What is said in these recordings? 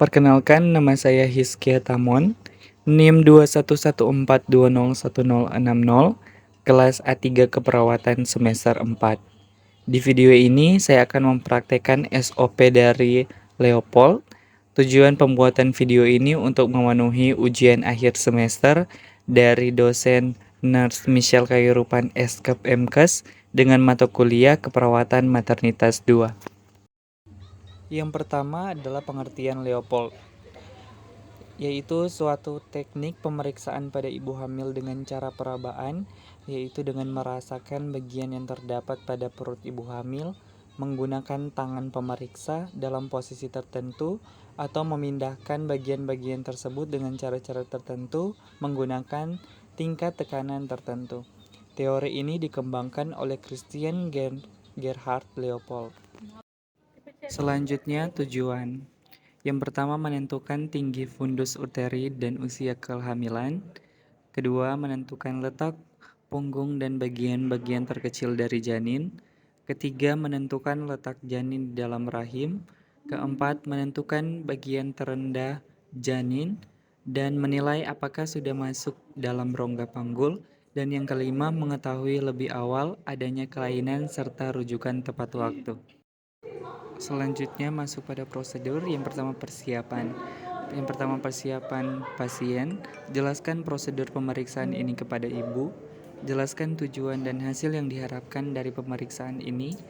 Perkenalkan, nama saya Hizkia Tamon, NIM 2114201060, kelas A3 Keperawatan semester 4. Di video ini, saya akan mempraktekkan SOP dari Leopold. Tujuan pembuatan video ini untuk memenuhi ujian akhir semester dari dosen Nurse Michelle Kayurupan Eskep MKes dengan mata kuliah Keperawatan Maternitas 2. Yang pertama adalah pengertian Leopold, yaitu suatu teknik pemeriksaan pada ibu hamil dengan cara perabaan, yaitu dengan merasakan bagian yang terdapat pada perut ibu hamil, menggunakan tangan pemeriksa dalam posisi tertentu, atau memindahkan bagian-bagian tersebut dengan cara-cara tertentu menggunakan tingkat tekanan tertentu. Teori ini dikembangkan oleh Christian Gerhard Leopold. Selanjutnya, tujuan. Yang pertama, menentukan tinggi fundus uteri dan usia kehamilan. Kedua, menentukan letak punggung dan bagian-bagian terkecil dari janin. Ketiga, menentukan letak janin di dalam rahim. Keempat, menentukan bagian terendah janin dan menilai apakah sudah masuk dalam rongga panggul. Dan yang kelima, mengetahui lebih awal adanya kelainan serta rujukan tepat waktu. Selanjutnya masuk pada prosedur. Yang pertama, persiapan pasien. Jelaskan prosedur pemeriksaan ini kepada ibu. Jelaskan tujuan dan hasil yang diharapkan dari pemeriksaan ini.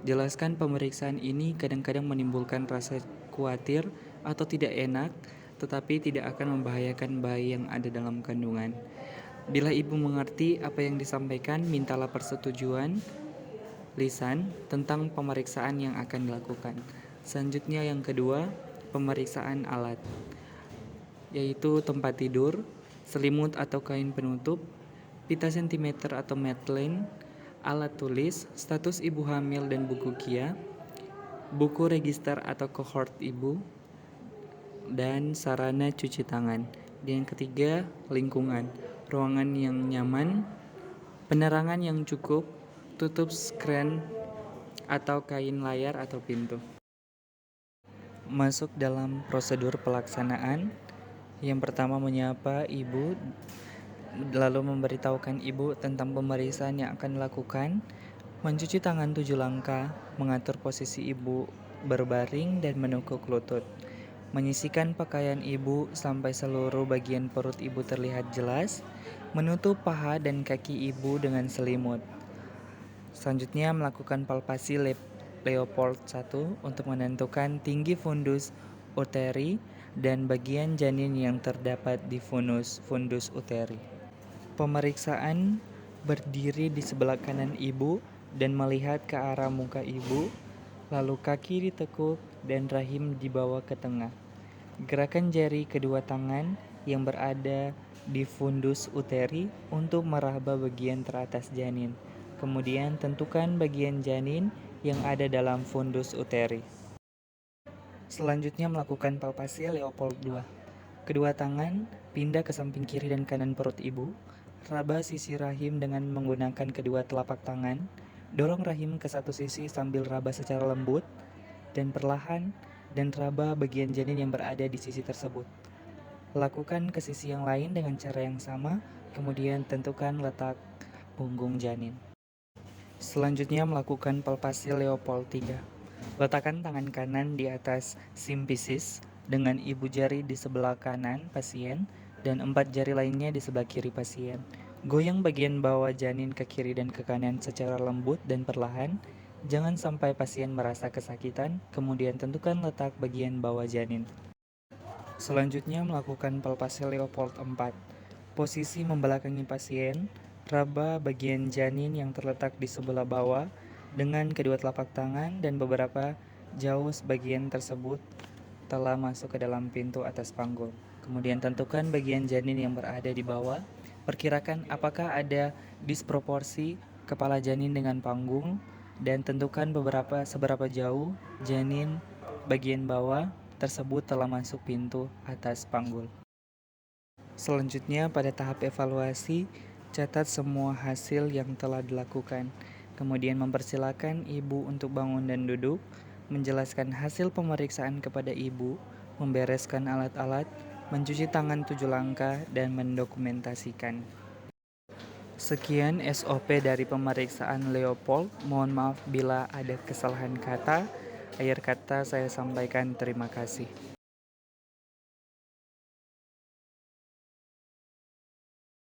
Jelaskan pemeriksaan ini kadang-kadang menimbulkan rasa khawatir atau tidak enak, tetapi tidak akan membahayakan bayi yang ada dalam kandungan. Bila ibu mengerti apa yang disampaikan, mintalah persetujuan lisan tentang pemeriksaan yang akan dilakukan. Selanjutnya yang kedua, pemeriksaan alat, yaitu tempat tidur, selimut atau kain penutup, pita sentimeter atau Medline, alat tulis, status ibu hamil dan buku KIA, buku register atau kohort ibu, dan sarana cuci tangan. Dan yang ketiga, lingkungan, ruangan yang nyaman, penerangan yang cukup, tutup skren atau kain layar atau pintu. Masuk dalam prosedur pelaksanaan. Yang pertama, menyapa ibu, lalu memberitahukan ibu tentang pemeriksaan yang akan dilakukan, mencuci tangan 7 langkah, mengatur posisi ibu berbaring dan menekuk lutut, menyisihkan pakaian ibu sampai seluruh bagian perut ibu terlihat jelas, menutup paha dan kaki ibu dengan selimut. Selanjutnya, melakukan palpasi Leopold 1 untuk menentukan tinggi fundus uteri dan bagian janin yang terdapat di fundus uteri. Pemeriksaan berdiri di sebelah kanan ibu dan melihat ke arah muka ibu, lalu kaki ditekuk dan rahim dibawa ke tengah. Gerakan jari kedua tangan yang berada di fundus uteri untuk meraba bagian teratas janin. Kemudian tentukan bagian janin yang ada dalam fundus uteri. Selanjutnya melakukan palpasi Leopold 2. Kedua tangan pindah ke samping kiri dan kanan perut ibu. Raba sisi rahim dengan menggunakan kedua telapak tangan. Dorong rahim ke satu sisi sambil raba secara lembut dan perlahan dan raba bagian janin yang berada di sisi tersebut. Lakukan ke sisi yang lain dengan cara yang sama, kemudian tentukan letak punggung janin. Selanjutnya melakukan palpasi Leopold 3. Letakkan tangan kanan di atas simpisis dengan ibu jari di sebelah kanan pasien dan 4 jari lainnya di sebelah kiri pasien. Goyang bagian bawah janin ke kiri dan ke kanan secara lembut dan perlahan. Jangan sampai pasien merasa kesakitan, kemudian tentukan letak bagian bawah janin. Selanjutnya melakukan palpasi Leopold 4. Posisi membelakangi pasien, raba bagian janin yang terletak di sebelah bawah dengan kedua telapak tangan dan beberapa jauh sebagian tersebut telah masuk ke dalam pintu atas panggul. Kemudian tentukan bagian janin yang berada di bawah. Perkirakan apakah ada disproporsi kepala janin dengan panggung dan tentukan seberapa jauh janin bagian bawah tersebut telah masuk pintu atas panggul. Selanjutnya, pada tahap evaluasi, catat semua hasil yang telah dilakukan. Kemudian mempersilakan ibu untuk bangun dan duduk, menjelaskan hasil pemeriksaan kepada ibu, membereskan alat-alat, mencuci tangan 7 langkah, dan mendokumentasikan. Sekian SOP dari pemeriksaan Leopold. Mohon maaf bila ada kesalahan kata. Akhir kata saya sampaikan terima kasih.